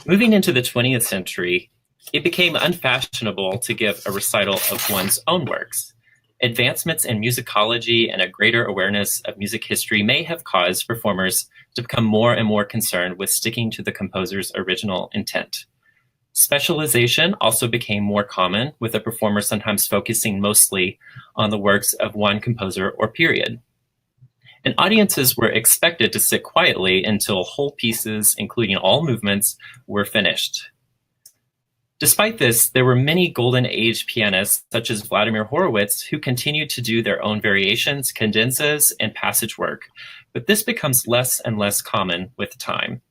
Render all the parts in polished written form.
Moving into the 20th century, it became unfashionable to give a recital of one's own works. Advancements in musicology and a greater awareness of music history may have caused performers to become more and more concerned with sticking to the composer's original intent. Specialization also became more common, with a performer sometimes focusing mostly on the works of one composer or period. And audiences were expected to sit quietly until whole pieces, including all movements, were finished. Despite this, there were many Golden Age pianists, such as Vladimir Horowitz, who continued to do their own variations, cadenzas, and passage work, but this becomes less and less common with time.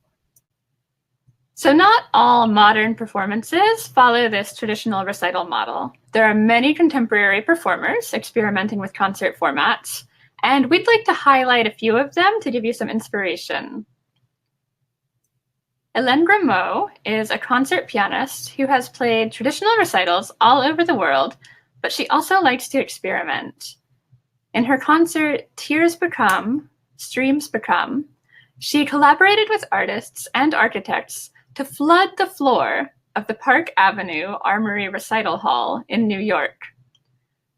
So not all modern performances follow this traditional recital model. There are many contemporary performers experimenting with concert formats, and we'd like to highlight a few of them to give you some inspiration. Hélène Grimaud is a concert pianist who has played traditional recitals all over the world, but she also likes to experiment. In her concert, Tears Become, Streams Become, she collaborated with artists and architects to flood the floor of the Park Avenue Armory Recital Hall in New York.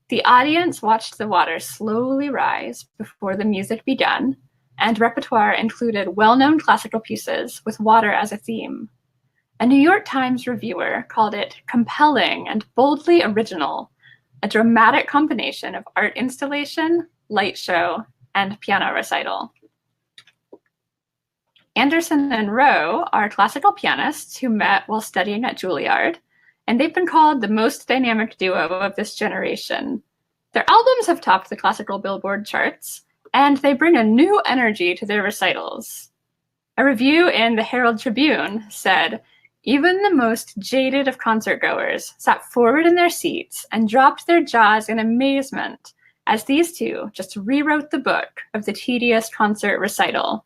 The audience watched the water slowly rise before the music began, and repertoire included well-known classical pieces with water as a theme. A New York Times reviewer called it compelling and boldly original, a dramatic combination of art installation, light show, and piano recital. Anderson and Rowe are classical pianists who met while studying at Juilliard, and they've been called the most dynamic duo of this generation. Their albums have topped the classical Billboard charts, and they bring a new energy to their recitals. A review in the Herald Tribune said, "Even the most jaded of concertgoers sat forward in their seats and dropped their jaws in amazement as these two just rewrote the book of the tedious concert recital."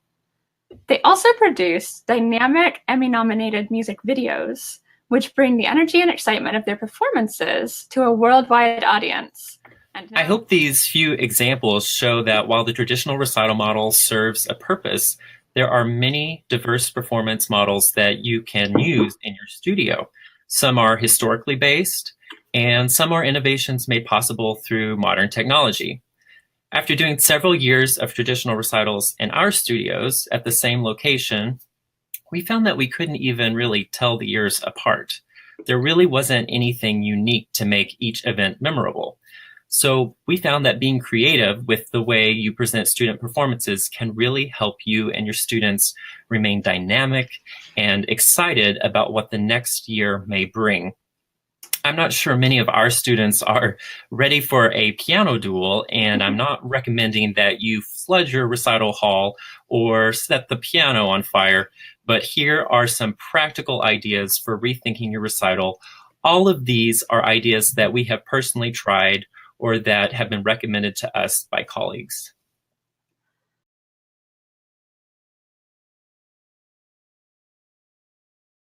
They also produce dynamic Emmy-nominated music videos, which bring the energy and excitement of their performances to a worldwide audience. I hope these few examples show that while the traditional recital model serves a purpose, there are many diverse performance models that you can use in your studio. Some are historically based, and some are innovations made possible through modern technology. After doing several years of traditional recitals in our studios at the same location, we found that we couldn't even really tell the years apart. There really wasn't anything unique to make each event memorable. So we found that being creative with the way you present student performances can really help you and your students remain dynamic and excited about what the next year may bring. I'm not sure many of our students are ready for a piano duel, and I'm not recommending that you flood your recital hall or set the piano on fire, but here are some practical ideas for rethinking your recital. All of these are ideas that we have personally tried or that have been recommended to us by colleagues.